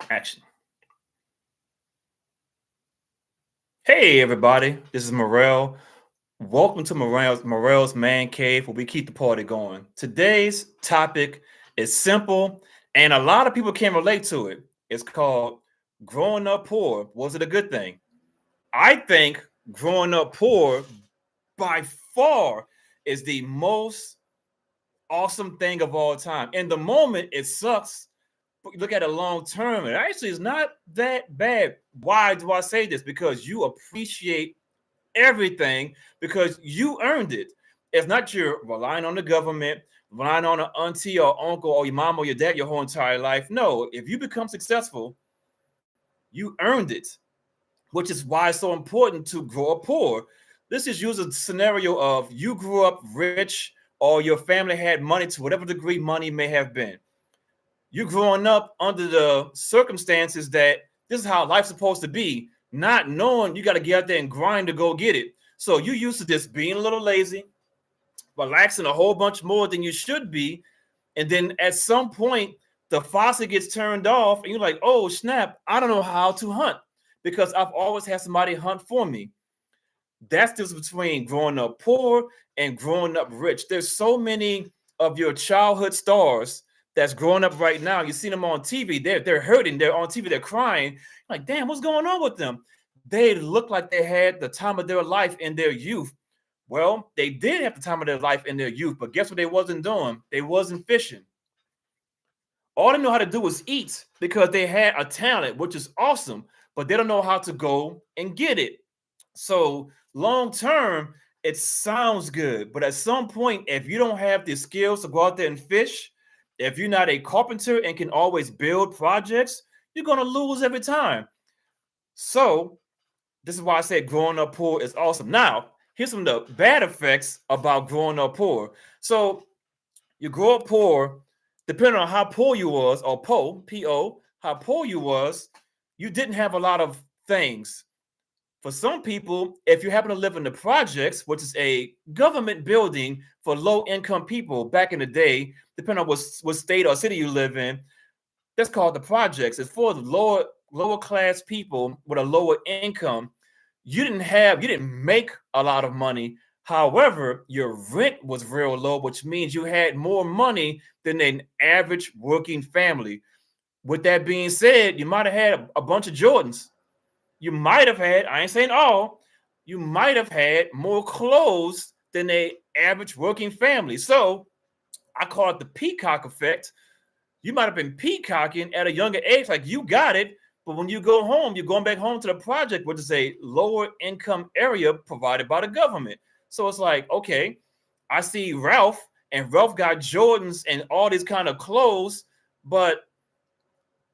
Action. Hey, everybody. This is Morel. Welcome to Morel's Man Cave, where we keep the party going. Today's topic is simple, and a lot of people can relate to it. It's called growing up poor. Was it a good thing? I think growing up poor by far is the most awesome thing of all time. In the moment, it sucks. But look at it long term, it actually is not that bad. Why do I say this? Because you appreciate everything because you earned it. It's not you're relying on the government, relying on an auntie or uncle or your mom or your dad your whole entire life. No, if you become successful, you earned it, which is why it's so important to grow up poor. This is usually a scenario of you grew up rich or your family had money to whatever degree money may have been. You growing up under the circumstances that this is how life's supposed to be, not knowing you got to get out there and grind to go get it. So you used to just being a little lazy, relaxing a whole bunch more than you should be. And then at some point, the faucet gets turned off, and you're like, oh, snap, I don't know how to hunt because I've always had somebody hunt for me. That's the difference between growing up poor and growing up rich. There's so many of your childhood stars that's growing up right now. You see them on TV. They're hurting. They're on TV. They're crying. Like, damn, what's going on with them? They look like they had the time of their life in their youth. Well, they did have the time of their life in their youth, but guess what they wasn't doing? They wasn't fishing. All they know how to do was eat because they had a talent, which is awesome, but they don't know how to go and get it. So long term, it sounds good, but at some point, if you don't have the skills to go out there and fish, if you're not a carpenter and can always build projects, you're gonna lose every time. So this is why I said growing up poor is awesome. Now, here's some of the bad effects about growing up poor. So you grow up poor, depending on how poor you was, or P-O, how poor you was, you didn't have a lot of things. For some people, if you happen to live in the projects, which is a government building for low-income people back in the day, depending on what state or city you live in, that's called the projects. It's for the lower class people with a lower income. You didn't make a lot of money. However, your rent was real low, which means you had more money than an average working family. With that being said, you might have had a bunch of Jordans. You might have had, I ain't saying all, you might have had more clothes than a average working family. So I call it the peacock effect. You might have been peacocking at a younger age, like you got it, but when you go home, you're going back home to the project, which is a lower income area provided by the government. So it's like, okay, I see Ralph, and Ralph got Jordans and all these kind of clothes, but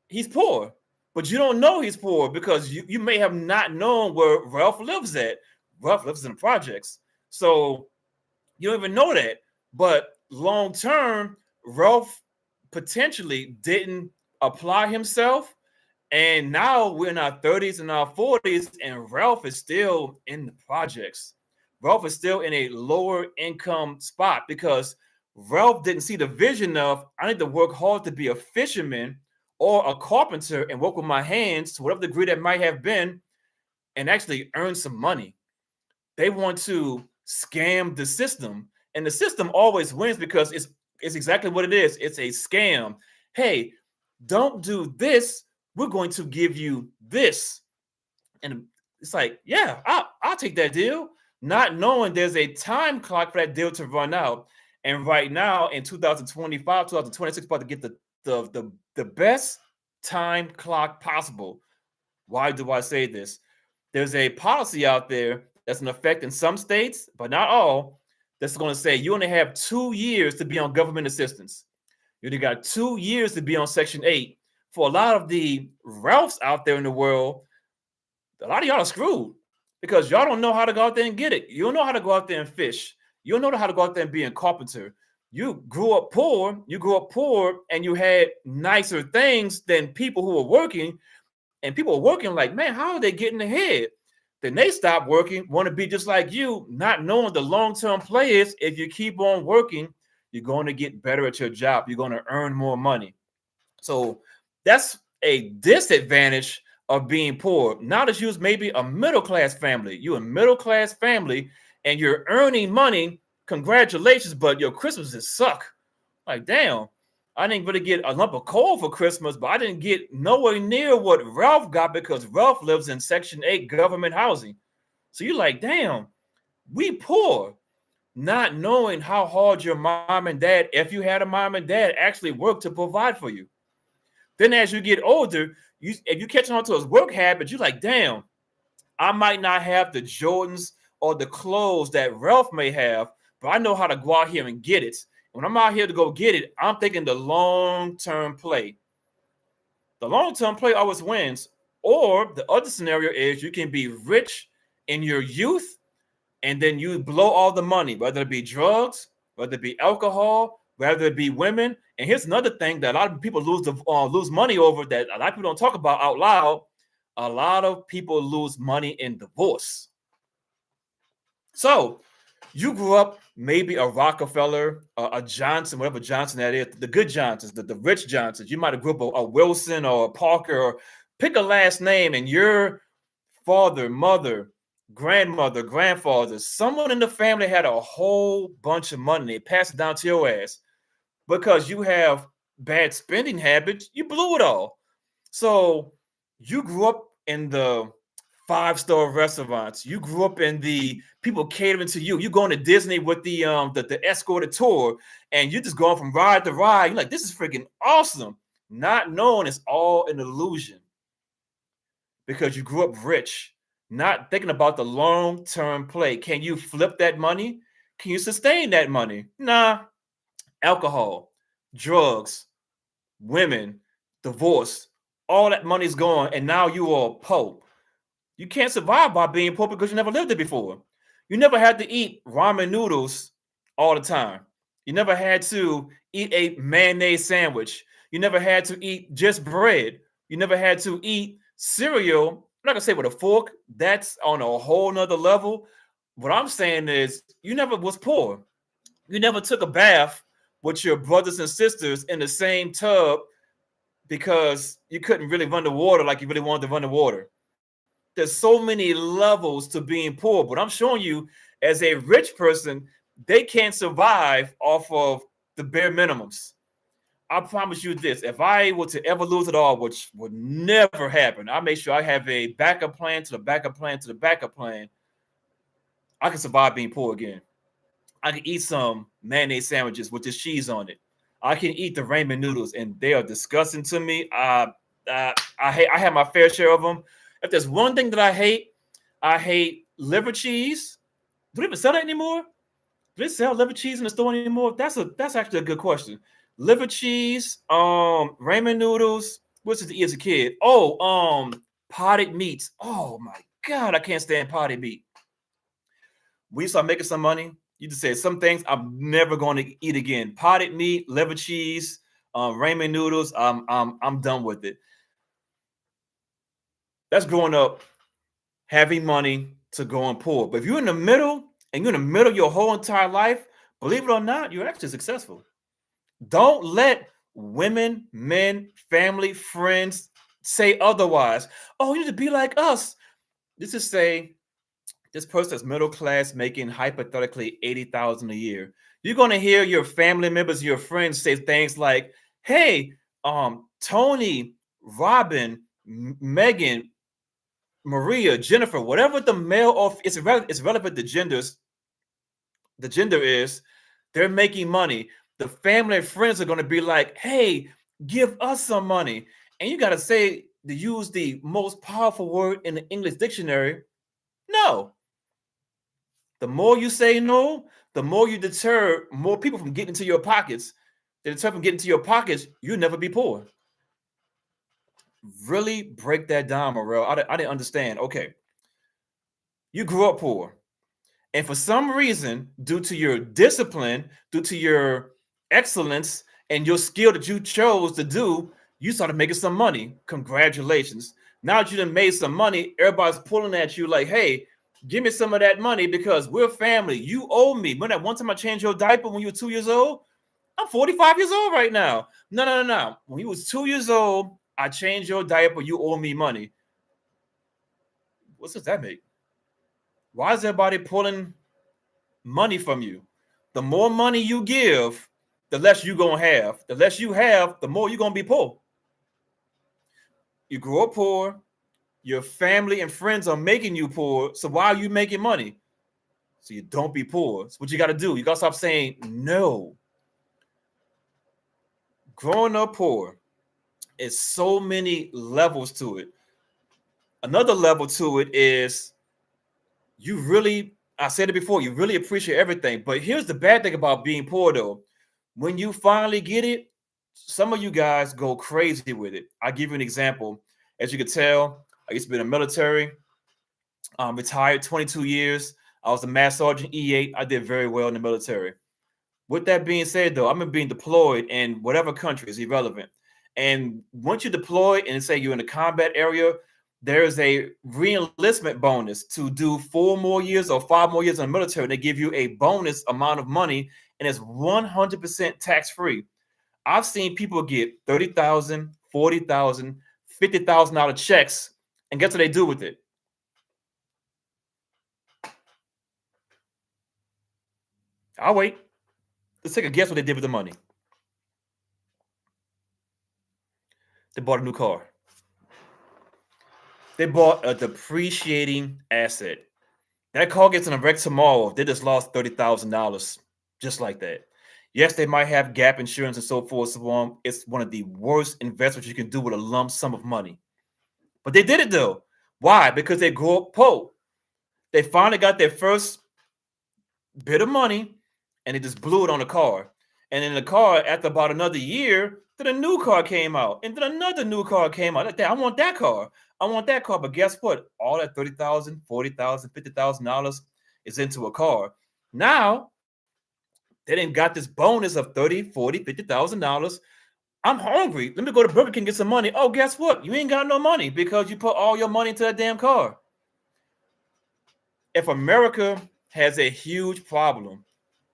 he's poor. But you don't know he's poor because you may have not known where Ralph lives at. Ralph lives in the projects. So you don't even know that. But long term, Ralph potentially didn't apply himself. And now we're in our 30s and our 40s, and Ralph is still in the projects. Ralph is still in a lower income spot because Ralph didn't see the vision of I need to work hard to be a fisherman or a carpenter and work with my hands to whatever degree that might have been and actually earn some money. They want to scam the system, and the system always wins because it's exactly what it is. It's a scam. Hey, don't do this. We're going to give you this, and it's like, yeah, I'll take that deal, not knowing there's a time clock for that deal to run out. And right now in 2025, 2026, about to get the best time clock possible. Why do I say this? There's a policy out there that's in effect in some states, but not all, that's going to say you only have 2 years to be on government assistance. You only got 2 years to be on Section 8. For a lot of the Ralphs out there in the world, a lot of y'all are screwed because y'all don't know how to go out there and get it. You don't know how to go out there and fish. You don't know how to go out there and be a carpenter. You grew up poor. You grew up poor, and you had nicer things than people who were working. And people are working like, man, how are they getting ahead? Then they stop working, want to be just like you, not knowing the long-term play is if you keep on working, you're going to get better at your job. You're going to earn more money. So that's a disadvantage of being poor. Now that you're maybe a middle class family, you're a middle class family and you're earning money. Congratulations, but your Christmases suck. Like, damn, I didn't really get a lump of coal for Christmas, but I didn't get nowhere near what Ralph got because Ralph lives in Section 8 government housing. So you're like, damn, we poor, not knowing how hard your mom and dad, if you had a mom and dad, actually worked to provide for you. Then as you get older, if you catch on to his work habits, you're like, damn, I might not have the Jordans or the clothes that Ralph may have, but I know how to go out here and get it. When I'm out here to go get it, I'm thinking the long-term play. The long-term play always wins. Or the other scenario is you can be rich in your youth and then you blow all the money, whether it be drugs, whether it be alcohol, whether it be women. And here's another thing that a lot of people lose money over that a lot of people don't talk about out loud. A lot of people lose money in divorce. So you grew up maybe a Rockefeller, a Johnson, whatever Johnson that is, the good Johnsons, the rich Johnsons. You might have grew up a Wilson or a Parker, or pick a last name, and your father, mother, grandmother, grandfather, someone in the family had a whole bunch of money. They passed it down to your ass. Because you have bad spending habits, you blew it all. So you grew up in the five-star restaurants. You grew up in the people catering to you. You're going to Disney with the escorted tour, and you're just going from ride to ride. You're like, this is freaking awesome. Not knowing it's all an illusion because you grew up rich, not thinking about the long-term play. Can you flip that money? Can you sustain that money? Nah. Alcohol, drugs, women, divorce, all that money's gone, and now you are poor. You can't survive by being poor because you never lived it before. You never had to eat ramen noodles all the time. You never had to eat a mayonnaise sandwich. You never had to eat just bread. You never had to eat cereal. I'm not gonna say with a fork. That's on a whole nother level. What I'm saying is you never was poor. You never took a bath with your brothers and sisters in the same tub because you couldn't really run the water like you really wanted to run the water. There's so many levels to being poor, but I'm showing you as a rich person, they can't survive off of the bare minimums. I promise you this, if I were to ever lose it all, which would never happen, I make sure I have a backup plan to the backup plan to the backup plan. I can survive being poor again. I can eat some mayonnaise sandwiches with this cheese on it. I can eat the ramen noodles, and they are disgusting to me. I have my fair share of them. If there's one thing that I hate liver cheese. Do they even sell that anymore? Do they sell liver cheese in the store anymore? That's actually a good question. Liver cheese, ramen noodles. What did you eat as a kid? Oh, potted meats. Oh my God, I can't stand potted meat. We start making some money. You just said some things I'm never going to eat again. Potted meat, liver cheese, ramen noodles. I'm done with it. That's growing up having money to going poor. But if you're in the middle and you're in the middle your whole entire life, believe it or not, you're actually successful. Don't let women, men, family, friends say otherwise. Oh, you need to be like us. This is say this person that's middle class making hypothetically 80,000 a year. You're going to hear your family members, your friends say things like, hey, Tony, Robin, Megan, Maria, Jennifer, whatever the male of it's relevant to genders. The gender is they're making money. The family and friends are going to be like, hey, give us some money. And you got to say to use the most powerful word in the English dictionary, no. The more you say no, the more you deter more people from getting into your pockets. They deter from getting into your pockets, you'll never be poor. Really break that down, Morel. I didn't understand. Okay. You grew up poor. And for some reason, due to your discipline, due to your excellence and your skill that you chose to do, you started making some money. Congratulations. Now that you done made some money, everybody's pulling at you like, hey, give me some of that money because we're family. You owe me. When that one time I changed your diaper when you were 2 years old, I'm 45 years old right now. No. When you was 2 years old, I changed your diaper, you owe me money. What does that make? Why is everybody pulling money from you? The more money you give, the less you gonna have. The less you have, the more you're gonna be poor. You grow up poor, your family and friends are making you poor. So why are you making money? So you don't be poor. That's what you got to do. You got to stop saying no. Growing up poor is so many levels to it. Another level to it is you really, I said it before, you really appreciate everything. But here's the bad thing about being poor, though. When you finally get it, some of you guys go crazy with it. I'll give you an example. As you can tell, I used to be in the military. Retired 22 years. I was a Master Sergeant E8. I did very well in the military. With that being said, though, I'm being deployed in whatever country is irrelevant. And once you deploy and say you're in a combat area, there is a re-enlistment bonus to do 4 more years or 5 more years in the military. They give you a bonus amount of money, and it's 100% tax-free. I've seen people get $30,000, $40,000, $50,000 checks, and guess what they do with it? I'll wait. Let's take a guess what they did with the money. They bought a new car. They bought a depreciating asset. That car gets in a wreck tomorrow. They just lost $30,000 just like that. Yes, they might have gap insurance and so forth. So on. It's one of the worst investments you can do with a lump sum of money. But they did it though. Why? Because they grew up poor. They finally got their first bit of money and they just blew it on the car. And in the car, after about another year, then a new car came out. And then another new car came out. I want that car. I want that car. But guess what? All that $30,000, $40,000, $50,000 is into a car. Now, they didn't got this bonus of $30,000, $40,000, $50,000. I'm hungry. Let me go to Burger King and get some money. Oh, guess what? You ain't got no money because you put all your money into that damn car. If America has a huge problem,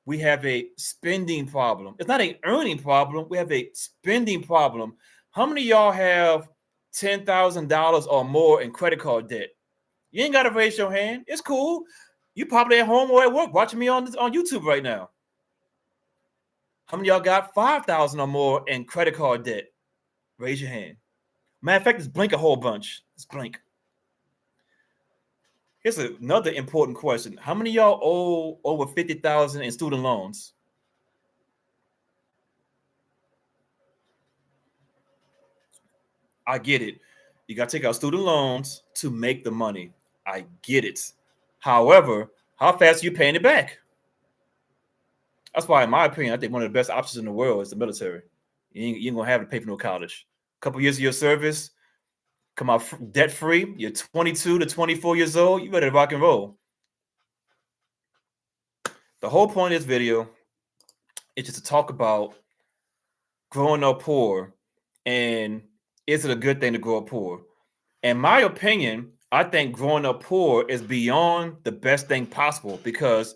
we have a spending problem. It's not an earning problem. We have a spending problem. How many of y'all have $10,000 or more in credit card debt? You ain't got to raise your hand. It's cool. You probably at home or at work watching me on YouTube right now. How many of y'all got 5,000 or more in credit card debt? Raise your hand. Matter of fact, just blink a whole bunch. Just blink. Here's another important question. How many of y'all owe over $50,000 in student loans? I get it. You got to take out student loans to make the money. I get it. However, how fast are you paying it back? That's why, in my opinion, I think one of the best options in the world is the military. You ain't going to have to pay for no college. A couple years of your service, come out debt-free. You're 22 to 24 years old. You better rock and roll. The whole point of this video is just to talk about growing up poor and is it a good thing to grow up poor? In my opinion, I think growing up poor is beyond the best thing possible because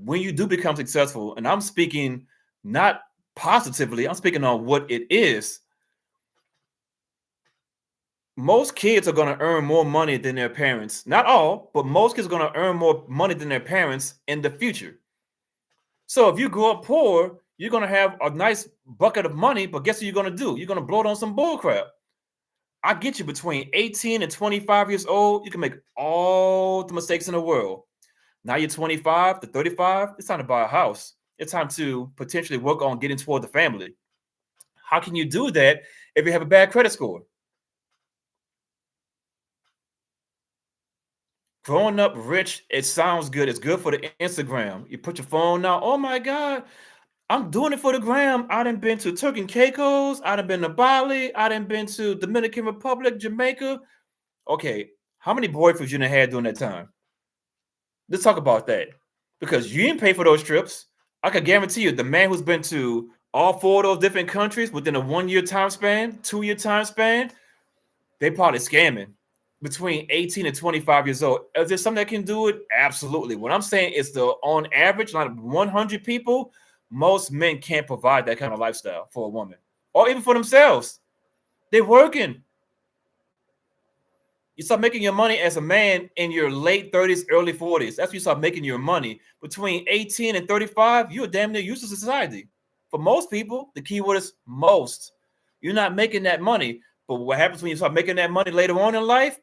when you do become successful, and I'm speaking not positively, I'm speaking on what it is. Most kids are going to earn more money than their parents. Not all, but most kids are going to earn more money than their parents in the future. So if you grow up poor, you're going to have a nice bucket of money, but guess what you're going to do? You're going to blow it on some bull crap. I get you between 18 and 25 years old, you can make all the mistakes in the world. Now you're 25 to 35, it's time to buy a house. It's time to potentially work on getting toward the family. How can you do that if you have a bad credit score? Growing up rich, it sounds good. It's good for the Instagram. You put your phone out. Oh my God, I'm doing it for the gram. I done been to Turks and Caicos. I done been to Bali. I done been to Dominican Republic, Jamaica. Okay, how many boyfriends you done had during that time? Let's talk about that. Because you didn't pay for those trips. I can guarantee you the man who's been to all 4 of those different countries within a 1-year time span, 2-year time span, they probably scamming between 18 and 25 years old. Is there something that can do it? Absolutely. What I'm saying is on average, not 100 people, most men can't provide that kind of lifestyle for a woman or even for themselves. They're working. You start making your money as a man in your late 30s, early 40s. That's when you start making your money. Between 18 and 35, you're damn near useless to society. For most people, the key word is most. You're not making that money. But what happens when you start making that money later on in life?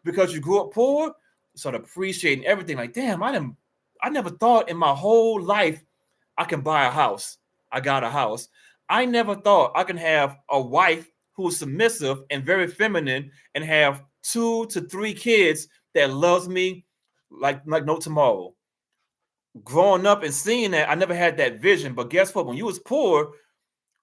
Because you grew up poor, you start appreciating everything. Like, damn, I never thought in my whole life I can buy a house. I got a house. I never thought I can have a wife who's submissive and very feminine and have 2 to 3 kids that loves me like no tomorrow. Growing up and seeing that, I never had that vision. But guess what? When you was poor,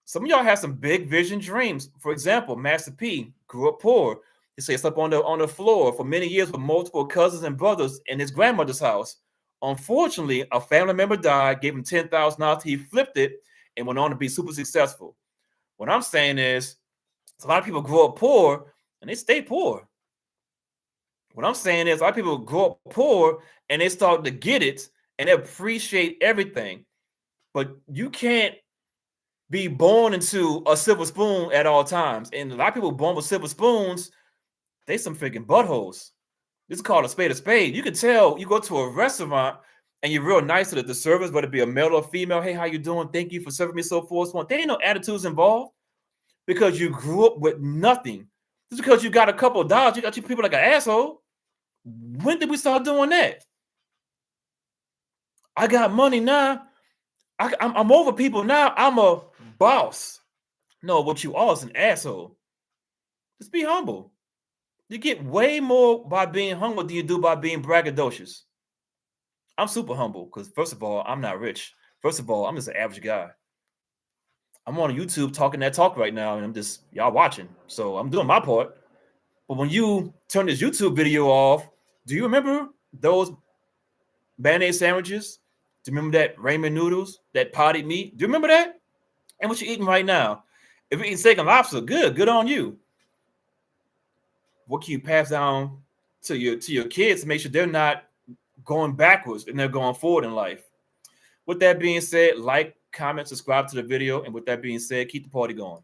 some of y'all had some big vision dreams. For example, Master P grew up poor. He slept up on the floor for many years with multiple cousins and brothers in his grandmother's house. Unfortunately, a family member died, gave him $10,000. He flipped it and went on to be super successful. What I'm saying is, a lot of people grow up poor and they stay poor. What I'm saying is, a lot of people grow up poor and they start to get it and they appreciate everything. But you can't be born into a silver spoon at all times. And a lot of people born with silver spoons, they some freaking buttholes. This is called a spade a spade. You can tell you go to a restaurant and you're real nice to the servers, whether it be a male or female. Hey, how you doing? Thank you for serving me so forth. There ain't no attitudes involved because you grew up with nothing. Just because you got a couple of dollars, you got you people like an asshole. When did we start doing that? I got money now. I'm over people now. I'm a boss. No, what you are is an asshole. Just be humble. You get way more by being humble than you do by being braggadocious. I'm super humble because, first of all, I'm not rich. First of all, I'm just an average guy. I'm on YouTube talking that talk right now, and I'm just y'all watching. So I'm doing my part. But when you turn this YouTube video off, do you remember those mayonnaise sandwiches? Do you remember that ramen noodles, that potted meat? Do you remember that? And what you're eating right now? If you're eating steak and lobster, good on you. What can you pass down to your kids to make sure they're not going backwards and they're going forward in life? With that being said, like, comment, subscribe to the video, and with that being said, keep the party going.